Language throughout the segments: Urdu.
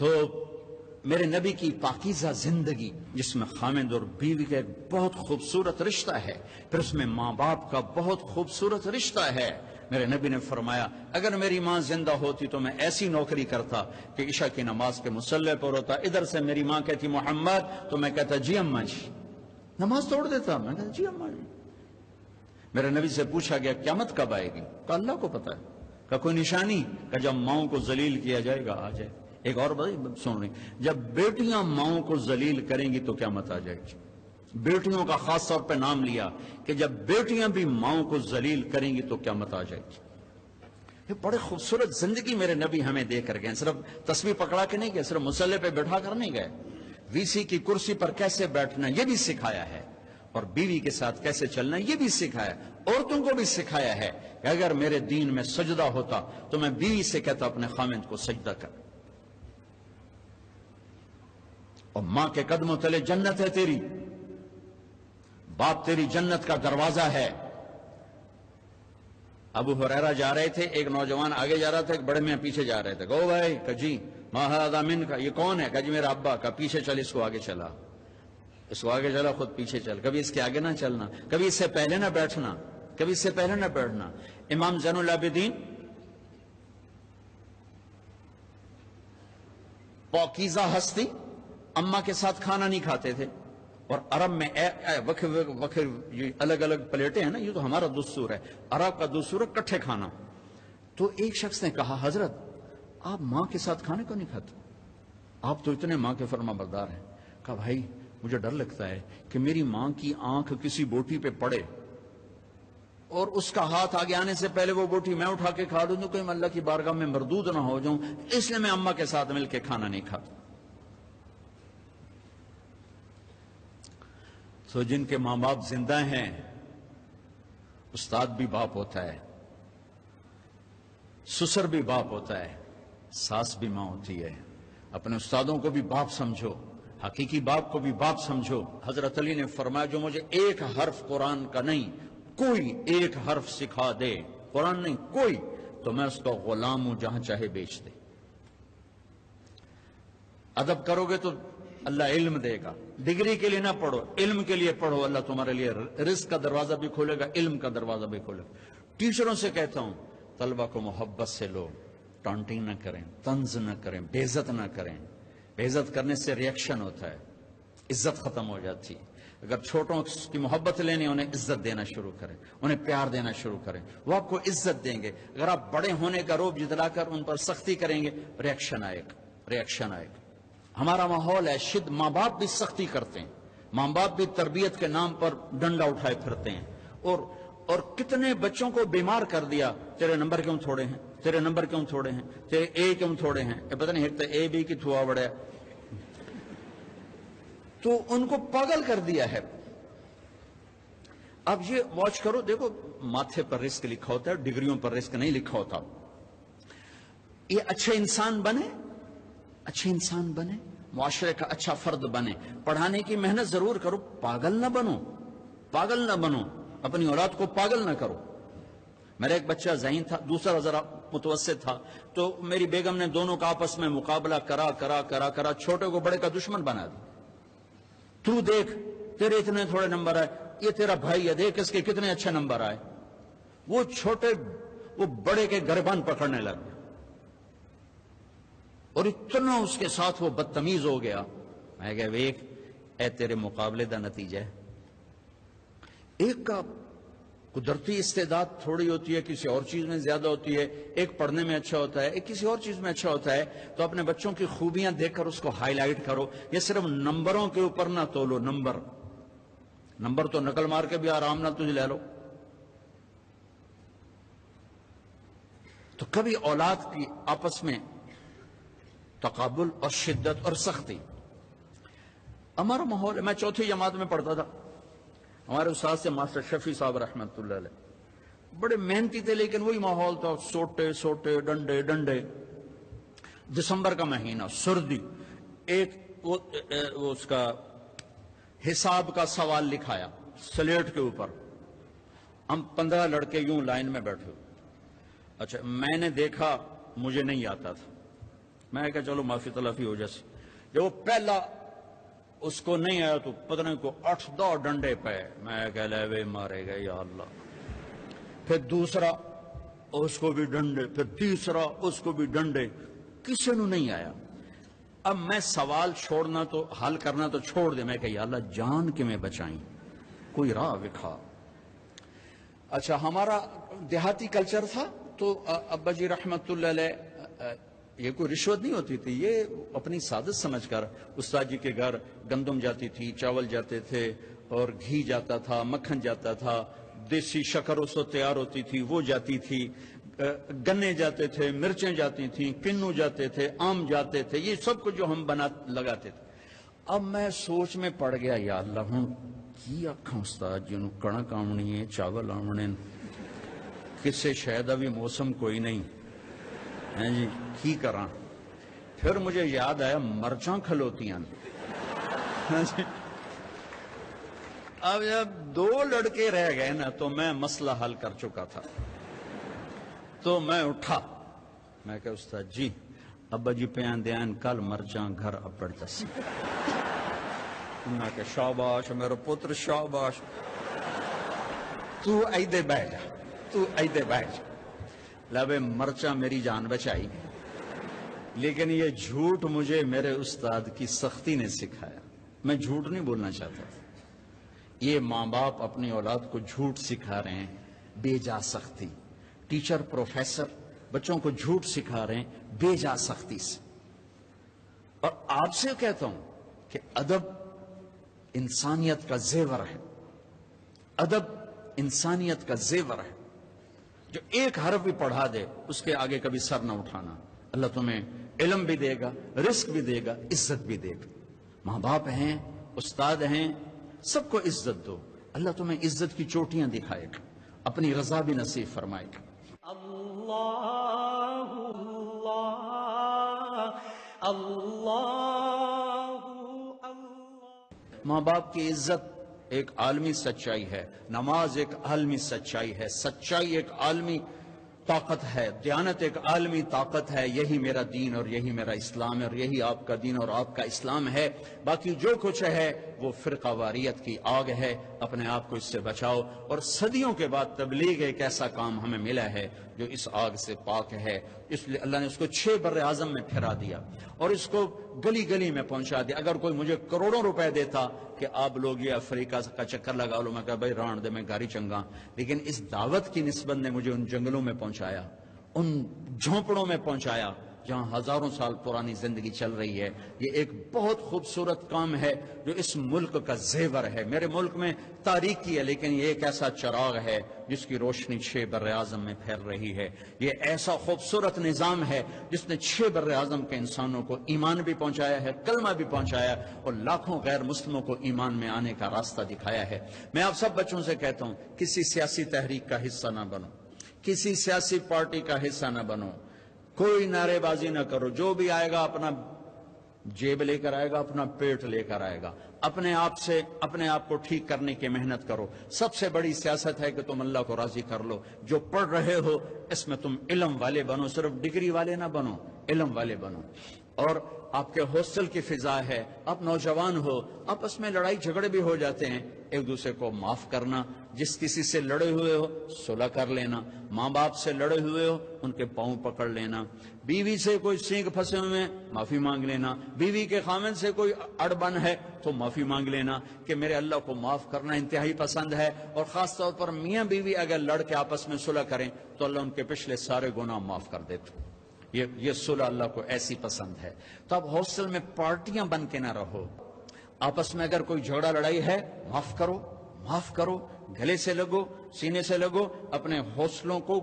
تو میرے نبی کی پاکیزہ زندگی جس میں خامد اور بیوی کا ایک بہت خوبصورت رشتہ ہے، پھر اس میں ماں باپ کا بہت خوبصورت رشتہ ہے. میرے نبی نے فرمایا اگر میری ماں زندہ ہوتی تو میں ایسی نوکری کرتا کہ عشاء کی نماز کے مصلی پر ہوتا، ادھر سے میری ماں کہتی محمد تو میں کہتا جی اماں جی، نماز توڑ دیتا، میں کہتا جی اماں جی. میرے نبی سے پوچھا گیا قیامت کب آئے گی؟ کہ اللہ کو پتا ہے. کہ کوئی نشانی؟ کہ جب ماؤں کو ذلیل کیا جائے گا آ جائے. ایک اور بات سن رہی، جب بیٹیاں ماؤں کو ذلیل کریں گی تو قیامت آ جائے گی. بیٹیوں کا خاص طور پہ نام لیا کہ جب بیٹیاں بھی ماؤں کو ذلیل کریں گی تو قیامت آ جائے گی. یہ بڑے خوبصورت زندگی میرے نبی ہمیں دے کر گئے. صرف تسبیح پکڑا کے نہیں گئے، صرف مصلی پہ بیٹھا کر نہیں گئے، وی سی کی کرسی پر کیسے بیٹھنا یہ بھی سکھایا ہے، اور بیوی کے ساتھ کیسے چلنا یہ بھی سکھایا. عورتوں کو بھی سکھایا ہے کہ اگر میرے دین میں سجدہ ہوتا تو میں بیوی سے کہتا اپنے خامند کو سجدہ کر. اور ماں کے قدموں تلے جنت ہے تیری، باپ تیری جنت کا دروازہ ہے. ابو ہریرہ جا رہے تھے، ایک نوجوان آگے جا رہا تھا، ایک بڑے میاں پیچھے جا رہے تھے. گو بھائی، کہ جی ما ھذا منک، یہ کون ہے؟ کہ جی میرا ابا. کا پیچھے چل، اس کو آگے چلا، اس کو آگے چلا، خود پیچھے چل. کبھی اس کے آگے نہ چلنا، کبھی اس سے پہلے نہ بیٹھنا، کبھی اس سے پہلے نہ بیٹھنا. امام زین العابدین پاکیزہ ہستی، اماں کے ساتھ کھانا نہیں کھاتے تھے. اور عرب میں وکھر یہ الگ الگ پلیٹیں ہیں نا، یہ تو ہمارا دستور ہے، عرب کا دستور ہے کٹھے کھانا. تو ایک شخص نے کہا حضرت آپ ماں کے ساتھ کھانے کو نہیں کھاتے؟ آپ تو اتنے ماں کے فرما بردار ہیں. کہا بھائی مجھے ڈر لگتا ہے کہ میری ماں کی آنکھ کسی بوٹی پہ پڑے اور اس کا ہاتھ آگے آنے سے پہلے وہ بوٹی میں اٹھا کے کھا لوں تو کوئی اللہ کی بارگاہ میں مردود نہ ہو جاؤں، اس لیے میں اماں کے ساتھ مل کے کھانا نہیں کھاتا. تو جن کے ماں باپ زندہ ہیں، استاد بھی باپ ہوتا ہے، سسر بھی باپ ہوتا ہے، ساس بھی ماں ہوتی ہے. اپنے استادوں کو بھی باپ سمجھو، حقیقی باپ کو بھی باپ سمجھو. حضرت علی نے فرمایا جو مجھے ایک حرف قرآن کا نہیں، کوئی ایک حرف سکھا دے، قرآن نہیں کوئی، تو میں اس کا غلام ہوں جہاں چاہے بیچ دے. ادب کرو گے تو اللہ علم دے گا. ڈگری کے لیے نہ پڑھو، علم کے لیے پڑھو، اللہ تمہارے لیے رزق کا دروازہ بھی کھولے گا، علم کا دروازہ بھی کھولے گا. ٹیچروں سے کہتا ہوں طلبہ کو محبت سے لو، ٹانٹنگ نہ کریں، طنز نہ کریں، بے عزت نہ کریں. بے عزت کرنے سے ریئیکشن ہوتا ہے، عزت ختم ہو جاتی. اگر چھوٹوں کی محبت لینی انہیں عزت دینا شروع کریں، انہیں پیار دینا شروع کریں، وہ آپ کو عزت دیں گے. اگر آپ بڑے ہونے کا روب جتلا کر ان پر سختی کریں گے، ریئیکشن آئے گا، ریئیکشن آئے گا. ہمارا ماحول ہے ماں باپ بھی سختی کرتے ہیں، ماں باپ بھی تربیت کے نام پر ڈنڈا اٹھائے پھرتے ہیں. اور کتنے بچوں کو بیمار کر دیا، تیرے نمبر کیوں تھوڑے ہیں، تیرے نمبر کیوں تھوڑے ہیں، تیرے اے کیوں تھوڑے ہیں، پتہ نہیں ہٹتا اے بی کی تھوا بڑا. تو ان کو پاگل کر دیا ہے. اب یہ واچ کرو، دیکھو ماتھے پر رزق لکھا ہوتا ہے، ڈگریوں پر رزق نہیں لکھا ہوتا. یہ اچھے انسان بنے، اچھے انسان بنے، معاشرے کا اچھا فرد بنے. پڑھانے کی محنت ضرور کرو، پاگل نہ بنو، پاگل نہ بنو، اپنی اولاد کو پاگل نہ کرو. میرا ایک بچہ ذہین تھا، دوسرا ذرا متوسط تھا، تو میری بیگم نے دونوں کا آپس میں مقابلہ کرا کرا کرا کرا چھوٹے کو بڑے کا دشمن بنا دیا. تو دیکھ تیرے اتنے تھوڑے نمبر آئے، یہ تیرا بھائی ہے، دیکھ اس کے کتنے اچھے نمبر آئے. وہ چھوٹے وہ بڑے کے گریبان پکڑنے لگ گیا اور اتنا اس کے ساتھ وہ بدتمیز ہو گیا. میں کہا ویک اے تیرے مقابلے دا نتیجہ ہے. ایک کا قدرتی استعداد تھوڑی ہوتی ہے، کسی اور چیز میں زیادہ ہوتی ہے، ایک پڑھنے میں اچھا ہوتا ہے، ایک کسی اور چیز میں اچھا ہوتا ہے. تو اپنے بچوں کی خوبیاں دیکھ کر اس کو ہائی لائٹ کرو. یہ صرف نمبروں کے اوپر نہ تولو. نمبر تو نقل مار کے بھی آرام نہ تجھے لے لو. تو کبھی اولاد کی آپس میں تقابل اور شدت اور سختی. ہمارا ماحول، میں چوتھی جماعت میں پڑھتا تھا، ہمارے استاد سے ماسٹر شفیع صاحب رحمۃ اللہ علیہ، بڑے محنتی تھے، لیکن وہی ماحول تھا، سوٹے سوٹے ڈنڈے ڈنڈے. دسمبر کا مہینہ، سردی، ایک اس کا حساب کا سوال لکھایا سلیٹ کے اوپر. ہم 15 لڑکے یوں لائن میں بیٹھے. اچھا میں نے دیکھا، مجھے نہیں آتا تھا، میں کہا چلو معافی تلافی ہو جیسی. جب وہ پہلا اس کو نہیں آیا تو پتہ کو 8-10 ڈنڈے پہ. میں کہہ لے وے مارے گئے یا اللہ. پھر دوسرا اس کو بھی ڈنڈے, پھر تیسرا اس کو بھی ڈنڈے, کسی نے نہیں آیا. اب میں سوال چھوڑنا تو حل کرنا تو چھوڑ دے. میں کہ یا اللہ جان کے میں بچائیں, کوئی راہ دکھا. اچھا ہمارا دیہاتی کلچر تھا تو ابا جی رحمت اللہ علیہ یہ کوئی رشوت نہیں ہوتی تھی, یہ اپنی سعادت سمجھ کر استاد جی کے گھر گندم جاتی تھی, چاول جاتے تھے, اور گھی جاتا تھا, مکھن جاتا تھا, دیسی شکر اس وقت تیار ہوتی تھی وہ جاتی تھی, گنے جاتے تھے, مرچیں جاتی تھیں, کنو جاتے تھے, آم جاتے تھے, یہ سب کچھ جو ہم لگاتے تھے. اب میں سوچ میں پڑ گیا یا اللہ ہوں کی آکھاں استاد جی نوں کڑک آمنی ہے, چاول آمنے, کسے شاید ابھی موسم کوئی نہیں ہے جی, کی کراں. پھر مجھے یاد آیا مرچاں کھلوتیاں. اب جب 2 لڑکے رہ گئے نا تو میں مسئلہ حل کر چکا تھا. تو میں اٹھا, میں کہا استاد جی ابا جی پیان دیان کل مرچاں گھر اپڑ جس. میں کہا شاباش میرا پتر شاباش, تو ایدے بہ جا, تو ایدے بہ جا. لبے مرچاں میری جان بچائی, لیکن یہ جھوٹ مجھے میرے استاد کی سختی نے سکھایا. میں جھوٹ نہیں بولنا چاہتا. یہ ماں باپ اپنی اولاد کو جھوٹ سکھا رہے ہیں بے جا سختی. ٹیچر پروفیسر بچوں کو جھوٹ سکھا رہے ہیں بے جا سختی سے. اور آپ سے کہتا ہوں کہ ادب انسانیت کا زیور ہے, ادب انسانیت کا زیور ہے. جو ایک حرف بھی پڑھا دے اس کے آگے کبھی سر نہ اٹھانا. اللہ تمہیں علم بھی دے گا, رزق بھی دے گا, عزت بھی دے گا. ماں باپ ہیں, استاد ہیں, سب کو عزت دو. اللہ تمہیں عزت کی چوٹیاں دکھائے گا, اپنی رضا بھی نصیب فرمائے گا. اللہ اللہ اللہ اللہ. ماں باپ کی عزت ایک عالمی سچائی ہے, نماز ایک عالمی سچائی ہے, سچائی ایک عالمی طاقت ہے, دیانت ایک عالمی طاقت ہے. یہی میرا دین اور یہی میرا اسلام ہے, اور یہی آپ کا دین اور آپ کا اسلام ہے. باقی جو کچھ ہے وہ فرقہ واریت کی آگ ہے, اپنے آپ کو اس سے بچاؤ. اور صدیوں کے بعد تبلیغ ایک ایسا کام ہمیں ملا ہے جو اس آگ سے پاک ہے. اس لیے اللہ نے اس کو 6 بر اعظم میں پھیرا دیا اور اس کو گلی گلی میں پہنچا دیا. اگر کوئی مجھے کروڑوں روپے دیتا کہ آپ لوگ یہ افریقہ کا چکر لگا لو, میں کہا بھائی ران دے میں گاڑی چنگا. لیکن اس دعوت کی نسبت نے مجھے ان جنگلوں میں پہنچایا, ان جھونپڑوں میں پہنچایا جہاں ہزاروں سال پرانی زندگی چل رہی ہے. یہ ایک بہت خوبصورت کام ہے جو اس ملک کا زیور ہے. میرے ملک میں تاریکی ہے, لیکن یہ ایک ایسا چراغ ہے جس کی روشنی 6 بر اعظم میں پھیل رہی ہے. یہ ایسا خوبصورت نظام ہے جس نے 6 بر اعظم کے انسانوں کو ایمان بھی پہنچایا ہے, کلمہ بھی پہنچایا, اور لاکھوں غیر مسلموں کو ایمان میں آنے کا راستہ دکھایا ہے. میں آپ سب بچوں سے کہتا ہوں کسی سیاسی تحریک کا حصہ نہ بنو, کسی سیاسی پارٹی کا حصہ نہ بنو, کوئی نعرے بازی نہ کرو. جو بھی آئے گا اپنا جیب لے کر آئے گا, اپنا پیٹ لے کر آئے گا. اپنے آپ سے اپنے آپ کو ٹھیک کرنے کی محنت کرو. سب سے بڑی سیاست ہے کہ تم اللہ کو راضی کر لو. جو پڑھ رہے ہو اس میں تم علم والے بنو, صرف ڈگری والے نہ بنو, علم والے بنو. اور آپ کے ہاسٹل کی فضا ہے, آپ نوجوان ہو, آپس میں لڑائی جھگڑے بھی ہو جاتے ہیں, ایک دوسرے کو معاف کرنا. جس کسی سے لڑے ہوئے ہو صلح کر لینا. ماں باپ سے لڑے ہوئے ہو ان کے پاؤں پکڑ لینا. بیوی سے کوئی سینگ پھنسے ہوئے معافی مانگ لینا. بیوی کے خامن سے کوئی اڑبن ہے تو معافی مانگ لینا کہ میرے اللہ کو معاف کرنا انتہائی پسند ہے. اور خاص طور پر میاں بیوی اگر لڑ کے آپس میں صلح کریں تو اللہ ان کے پچھلے سارے گناہ معاف کر دیتے. یہ صلح اللہ کو ایسی پسند ہے. تو اب ہاسٹل میں پارٹیاں بن کے نہ رہو. آپس میں اگر کوئی جھگڑا لڑائی ہے معاف کرو, معاف کرو, گلے سے لگو, سینے سے لگو. اپنے حوصلوں کو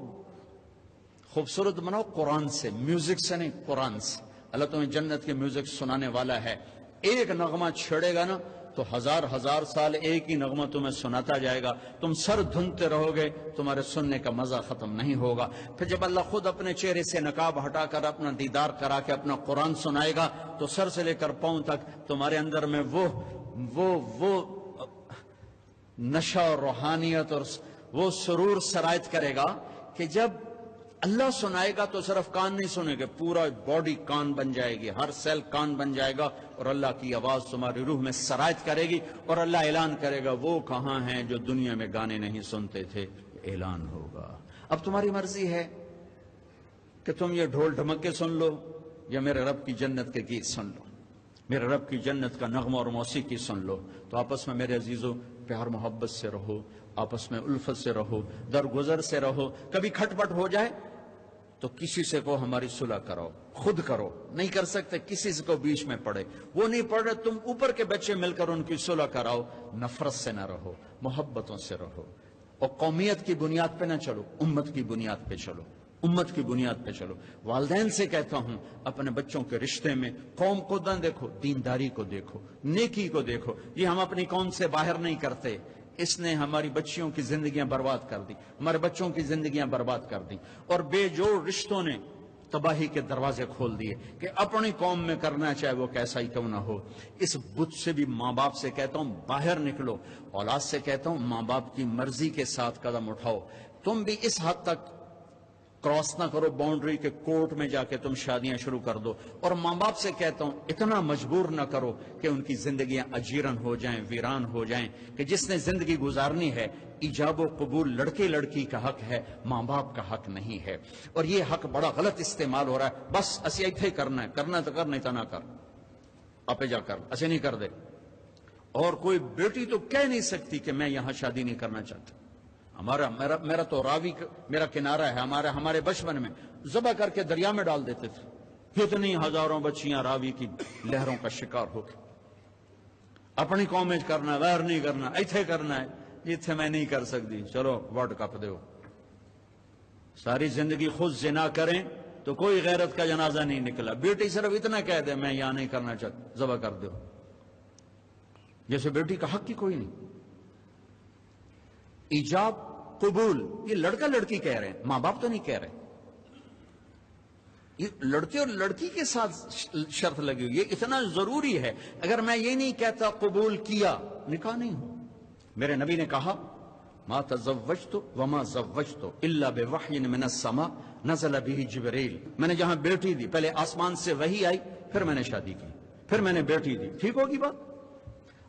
خوبصورت بناؤ قرآن سے, میوزک سے نہیں, قرآن سے. اللہ تمہیں جنت کے میوزک سنانے والا ہے. ایک نغمہ چھڑے گا نا تو ہزار ہزار سال ایک ہی نغمہ تمہیں سناتا جائے گا. تم سر دھنتے رہو گے, تمہارے سننے کا مزہ ختم نہیں ہوگا. پھر جب اللہ خود اپنے چہرے سے نقاب ہٹا کر اپنا دیدار کرا کے اپنا قرآن سنائے گا تو سر سے لے کر پاؤں تک تمہارے اندر میں وہ نشہ اور روحانیت اور وہ سرور سرایت کرے گا کہ جب اللہ سنائے گا تو صرف کان نہیں سنے گے، پورا باڈی کان بن جائے گی، ہر سیل کان بن جائے گا، اور اللہ کی آواز تمہاری روح میں سرایت کرے گی، اور اللہ اعلان کرے گا وہ کہاں ہیں جو دنیا میں گانے نہیں سنتے تھے، اعلان ہوگا۔ اب تمہاری مرضی ہے کہ تم یہ ڈھول ڈھمکے سن لو یا میرے رب کی جنت کے گیت سن لو، میرے رب کی جنت کا نغمہ اور موسیقی سن لو۔ تو آپس میں میرے عزیزوں پیار محبت سے رہو، آپس میں الفت سے رہو، درگزر سے رہو۔ کبھی کھٹ پٹ ہو جائے تو کسی سے کو ہماری صلح کراؤ، خود کرو، نہیں کر سکتے کسی سے کو بیچ میں پڑے، وہ نہیں پڑھ رہے تم اوپر کے بچے مل کر ان کی صلح کراؤ۔ نفرت سے نہ رہو، محبتوں سے رہو، اور قومیت کی بنیاد پہ نہ چلو، امت کی بنیاد پہ چلو، امت کی بنیاد پہ چلو۔ والدین سے کہتا ہوں اپنے بچوں کے رشتے میں قوم کو نہ دیکھو، دینداری کو دیکھو، نیکی کو دیکھو۔ یہ ہم اپنی قوم سے باہر نہیں کرتے، اس نے ہماری بچیوں کی زندگیاں برباد کر دی، ہمارے بچوں کی زندگیاں برباد کر دی، اور بے جوڑ رشتوں نے تباہی کے دروازے کھول دیے کہ اپنی قوم میں کرنا چاہے وہ کیسا ہی کیوں نہ ہو۔ اس بت سے بھی ماں باپ سے کہتا ہوں باہر نکلو، اولاد سے کہتا ہوں ماں باپ کی مرضی کے ساتھ قدم اٹھاؤ۔ تم بھی اس حد تک کراس نہ کرو باؤنڈری کے کورٹ میں جا کے تم شادیاں شروع کر دو، اور ماں باپ سے کہتا ہوں اتنا مجبور نہ کرو کہ ان کی زندگیاں اجیرن ہو جائیں، ویران ہو جائیں، کہ جس نے زندگی گزارنی ہے ایجاب و قبول لڑکے لڑکی کا حق ہے، ماں باپ کا حق نہیں ہے، اور یہ حق بڑا غلط استعمال ہو رہا ہے۔ بس اسی ایتھے کرنا ہے، کرنا تو کر، نہیں تو نہ کر، آپ جا کر ایسے نہیں کر دے۔ اور کوئی بیٹی تو کہہ نہیں سکتی کہ میں یہاں شادی نہیں کرنا چاہتا۔ میرا تو راوی میرا کنارہ ہے، ہمارے بچپن میں ذبح کر کے دریا میں ڈال دیتے تھے، کتنی ہزاروں بچیاں راوی کی لہروں کا شکار ہو کے۔ اپنی قوم میں کرنا ہے، باہر نہیں کرنا، ایتھے کرنا ہے، ایتھے میں نہیں کر سکتی، چلو ورلڈ کپ دو۔ ساری زندگی خود زنا کریں تو کوئی غیرت کا جنازہ نہیں نکلا، بیٹی صرف اتنا کہہ دے میں یہاں نہیں کرنا چاہتا، ذبح کر دو، جیسے بیٹی کا حق ہی کوئی نہیں۔ ایجاب قبول یہ لڑکا لڑکی کہہ رہے ہیں، ماں باپ تو نہیں کہہ رہے، یہ لڑکے اور لڑکی کے ساتھ شرط لگی ہوئی، یہ اتنا ضروری ہے۔ اگر میں یہ نہیں کہتا قبول کیا، نکاح نہیں ہو۔ میرے نبی نے کہا ما تزوجت وما زوجت الا بوحی من السماء نزل به جبریل، میں نے جہاں بیٹی دی پہلے آسمان سے وحی آئی، پھر میں نے شادی کی، پھر میں نے بیٹی دی، ٹھیک ہوگی بات؟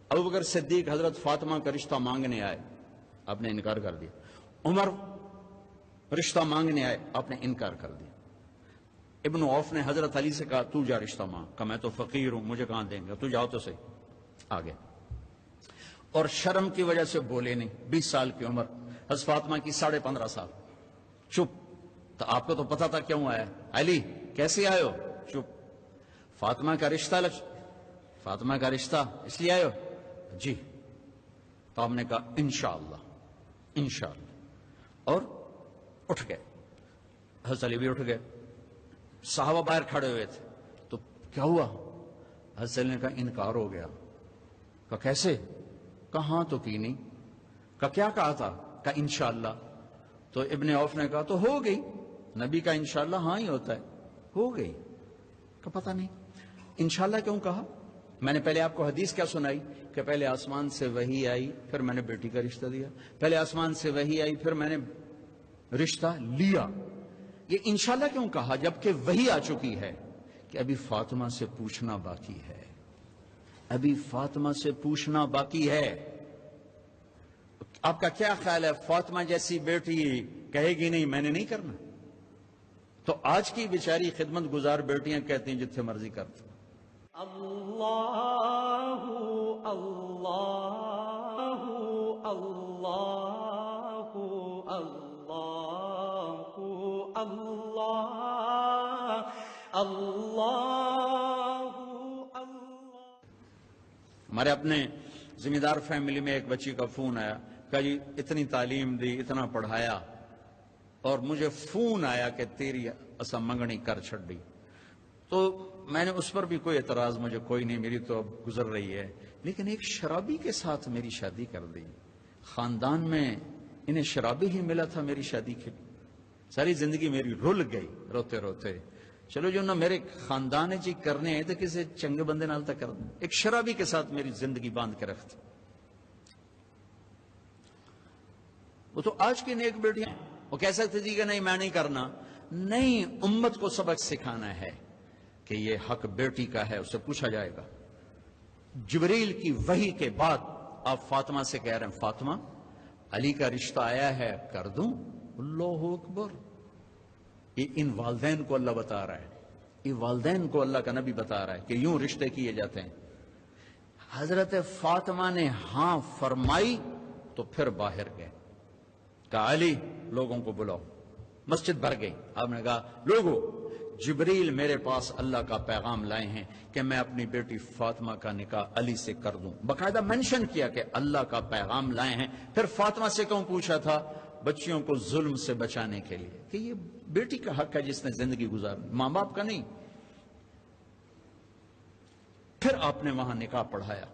ابوبکر صدیق حضرت فاطمہ کا رشتہ مانگنے آئے، آپ نے انکار کر دیا۔ عمر رشتہ مانگنے آئے، آپ نے انکار کر دیا۔ ابن عوف نے حضرت علی سے کہا تو جا رشتہ مانگ، کہ میں تو فقیر ہوں، مجھے کہاں دیں گے، تو جاؤ تو صحیح، آگے۔ اور شرم کی وجہ سے بولے نہیں، 20 سال کی عمر، حضرت فاطمہ کی 15.5 سال، چپ۔ تو آپ کو تو پتا تھا کیوں آیا، علی کیسے آئے ہو؟ چپ۔ فاطمہ کا رشتہ اس لیے آئے ہو؟ جی۔ تو آپ نے کہا انشاءاللہ انشاءاللہ، اور اٹھ گئے۔ حضرت علی بھی اٹھ گئے، صحابہ باہر کھڑے ہوئے تھے، تو کیا ہوا؟ حضرت علی نے کہا انکار ہو گیا۔ کہا کیسے؟ کہا ہاں تو کی نہیں۔ کہا کیا کہا تھا؟ کہا انشاءاللہ۔ تو ابن عوف نے کہا تو ہو گئی، نبی کا انشاءاللہ ہاں ہی ہوتا ہے، ہو گئی۔ کہا پتہ نہیں انشاءاللہ کیوں کہا؟ میں نے پہلے آپ کو حدیث کیا سنائی کہ پہلے آسمان سے وحی آئی، پھر میں نے بیٹی کا رشتہ دیا، پہلے آسمان سے وحی آئی، پھر میں نے رشتہ لیا۔ یہ انشاءاللہ کیوں کہا جبکہ وحی آ چکی ہے کہ ابھی فاطمہ سے پوچھنا باقی ہے، ابھی فاطمہ سے پوچھنا باقی ہے۔ آپ کا کیا خیال ہے فاطمہ جیسی بیٹی کہے گی نہیں میں نے نہیں کرنا؟ تو آج کی بیچاری خدمت گزار بیٹیاں کہتی ہیں جتنے مرضی کرتے۔ اللہ اللہ اللہ اللہ اللہ اللہ۔ ہمارے اپنے ذمہ دار فیملی میں ایک بچی کا فون آیا، کہا جی اتنی تعلیم دی، اتنا پڑھایا، اور مجھے فون آیا کہ تیری اسا منگنی کر چھڑ دی۔ تو میں نے اس پر بھی کوئی اعتراض مجھے کوئی نہیں، میری تو اب گزر رہی ہے، لیکن ایک شرابی کے ساتھ میری شادی کر دی، خاندان میں انہیں شرابی ہی ملا تھا میری شادی کے لیے، ساری زندگی میری رل گئی روتے روتے۔ چلو جو نہ میرے خاندان جی کرنے ہیں تو کسی چنگے بندے نال تک کر دیں، ایک شرابی کے ساتھ میری زندگی باندھ کے رکھتے۔ وہ تو آج کی نیک بیٹیاں، وہ کہہ سکتے تھی کہ نہیں میں نہیں کرنا، نئی امت کو سبق سکھانا ہے کہ یہ حق بیٹی کا ہے، اسے پوچھا جائے گا۔ جبریل کی وحی کے بعد آپ فاطمہ سے کہہ رہے ہیں فاطمہ علی کا رشتہ آیا ہے، کر دوں؟ اللہ اکبر! یہ ان والدین کو اللہ بتا رہا ہے، یہ والدین کو اللہ کا نبی بتا رہا ہے کہ یوں رشتے کیے جاتے ہیں۔ حضرت فاطمہ نے ہاں فرمائی تو پھر باہر گئے، کہا علی لوگوں کو بلاؤ۔ مسجد بھر گئی۔ آپ نے کہا لوگوں، جبریل میرے پاس اللہ کا پیغام لائے ہیں کہ میں اپنی بیٹی فاطمہ کا نکاح علی سے کر دوں۔ باقاعدہ منشن کیا کہ اللہ کا پیغام لائے ہیں۔ پھر فاطمہ سے کیوں پوچھا تھا؟ بچیوں کو ظلم سے بچانے کے لیے کہ یہ بیٹی کا حق ہے جس نے زندگی گزارنی، ماں باپ کا نہیں۔ پھر آپ نے وہاں نکاح پڑھایا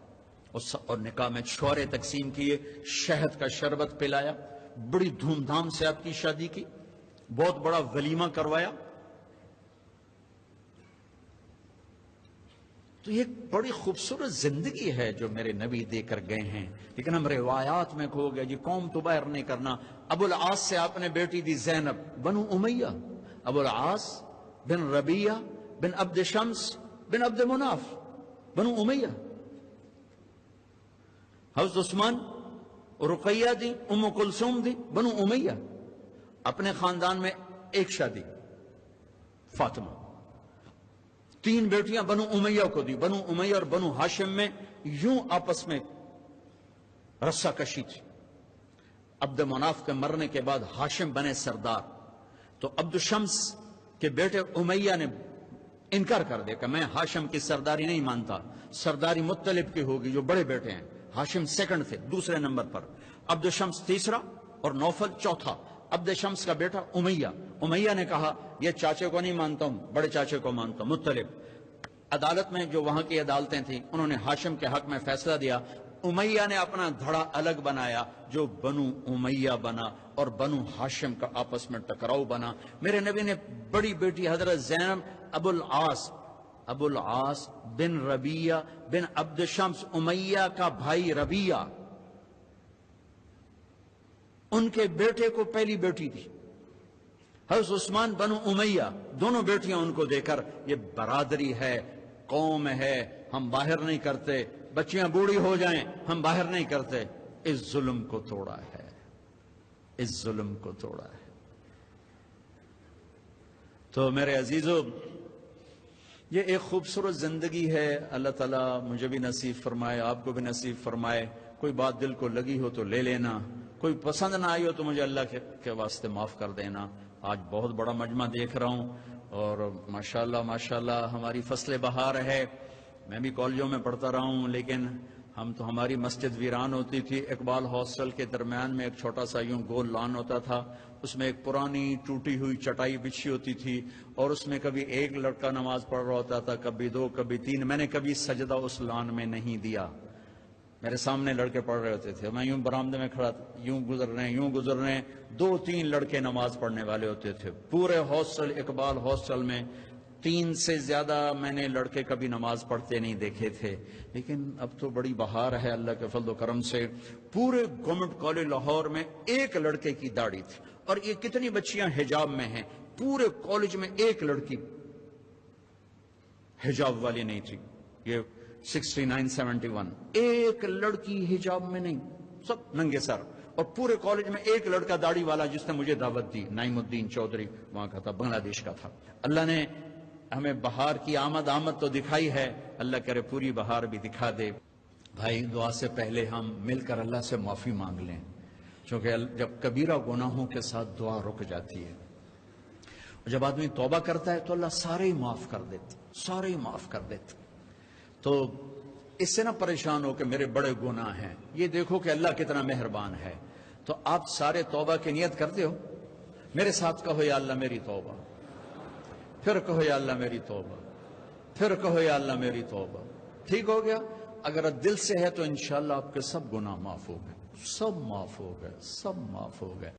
اور نکاح میں چھوارے تقسیم کیے، شہد کا شربت پلایا، بڑی دھوم دھام سے آپ کی شادی کی، بہت بڑا ولیمہ کروایا۔ تو یہ بڑی خوبصورت زندگی ہے جو میرے نبی دے کر گئے ہیں، لیکن ہم روایات میں کھو گئے جی قوم تو باہر نہیں کرنا۔ ابو العاص سے آپ نے بیٹی دی زینب بنو امیہ، ابو العاص بن ربیہ بن عبد شمس بن عبد مناف بنو امیہ۔ حضرت عثمان رقیہ دی، ام کلثوم دی، بنو امیہ۔ اپنے خاندان میں ایک شادی فاطمہ، 3 بیٹیاں بنو امیہ کو دی۔ بنو امیہ اور بنو ہاشم میں یوں آپس میں رسہ کشی تھی۔ عبد مناف کے مرنے کے بعد ہاشم بنے سردار، تو عبد شمس کے بیٹے امیہ نے انکار کر دیا کہ میں ہاشم کی سرداری نہیں مانتا، سرداری مطلب کی ہوگی جو بڑے بیٹے ہیں۔ ہاشم سیکنڈ تھے، دوسرے نمبر پر، عبد شمس تیسرا اور نوفل چوتھا۔ عبد شمس کا بیٹا امیہ، امیہ نے کہا یہ چاچے کو نہیں مانتا ہوں، بڑے چاچے کو مانتا ہوں، مطلب۔ عدالت میں جو وہاں کی عدالتیں تھیں انہوں نے ہاشم کے حق میں فیصلہ دیا۔ امیہ نے اپنا دھڑا الگ بنایا جو بنو امیہ بنا، اور بنو ہاشم کا آپس میں ٹکراؤ بنا۔ میرے نبی نے بڑی بیٹی حضرت زینب ابو العاص بن ربیہ بن عبد شمس، امیہ کا بھائی ربیہ، ان کے بیٹے کو پہلی بیٹی دی۔ حضرت عثمان بنو امیہ، دونوں بیٹیاں ان کو دے کر یہ برادری ہے، قوم ہے، ہم باہر نہیں کرتے، بچیاں بوڑھی ہو جائیں ہم باہر نہیں کرتے۔ اس ظلم کو توڑا ہے، اس ظلم کو توڑا ہے۔ تو میرے عزیزو، یہ ایک خوبصورت زندگی ہے، اللہ تعالیٰ مجھے بھی نصیب فرمائے، آپ کو بھی نصیب فرمائے۔ کوئی بات دل کو لگی ہو تو لے لینا، کوئی پسند نہ آئی ہو تو مجھے اللہ کے واسطے معاف کر دینا۔ آج بہت بڑا مجمع دیکھ رہا ہوں اور ماشاءاللہ ہماری فصل بہار ہے۔ میں بھی کالجوں میں پڑھتا رہا ہوں، لیکن ہماری مسجد ویران ہوتی تھی۔ اقبال ہاسٹل کے درمیان میں ایک چھوٹا سا یوں گول لان ہوتا تھا، اس میں ایک پرانی ٹوٹی ہوئی چٹائی بچھی ہوتی تھی، اور اس میں کبھی ایک لڑکا نماز پڑھ رہا ہوتا تھا، کبھی 2، کبھی 3۔ میں نے کبھی سجدہ اس لان میں نہیں دیا، میرے سامنے لڑکے پڑھ رہے ہوتے تھے، میں یوں برآمدے میں کھڑا، یوں گزر رہے ہیں، 2-3 لڑکے نماز پڑھنے والے ہوتے تھے پورے ہاسٹل، اقبال ہاسٹل میں 3 سے زیادہ میں نے لڑکے کبھی نماز پڑھتے نہیں دیکھے تھے۔ لیکن اب تو بڑی بہار ہے اللہ کے فضل و کرم سے، پورے گورنمنٹ کالج لاہور میں ایک لڑکے کی داڑھی تھی، اور یہ کتنی بچیاں حجاب میں ہیں، پورے کالج میں ایک لڑکی حجاب والی نہیں تھی۔ یہ 69-71 ایک لڑکی حجاب میں نہیں، سب ننگے سر، اور پورے کالج میں ایک لڑکا داڑھی والا جس نے مجھے دعوت دی، نعیم الدین چودھری وہاں کا تھا، بنگلہ دیش کا تھا۔ اللہ نے ہمیں بہار کی آمد تو دکھائی ہے، اللہ کرے پوری بہار بھی دکھا دے۔ بھائی دعا سے پہلے ہم مل کر اللہ سے معافی مانگ لیں، چونکہ جب کبیرہ گناہوں کے ساتھ دعا رک جاتی ہے، جب آدمی توبہ کرتا ہے تو اللہ سارے ہی معاف کر دیتے، سارے ہی معاف کر دیتے۔ تو اس سے نہ پریشان ہو کہ میرے بڑے گناہ ہیں، یہ دیکھو کہ اللہ کتنا مہربان ہے۔ تو آپ سارے توبہ کی نیت کرتے ہو، میرے ساتھ کہو یا اللہ میری توبہ، پھر کہو یا اللہ میری توبہ، پھر کہو یا اللہ میری توبہ۔ ٹھیک ہو گیا؟ اگر دل سے ہے تو انشاءاللہ آپ کے سب گناہ معاف ہو گئے، سب معاف ہو گئے، سب معاف ہو گئے۔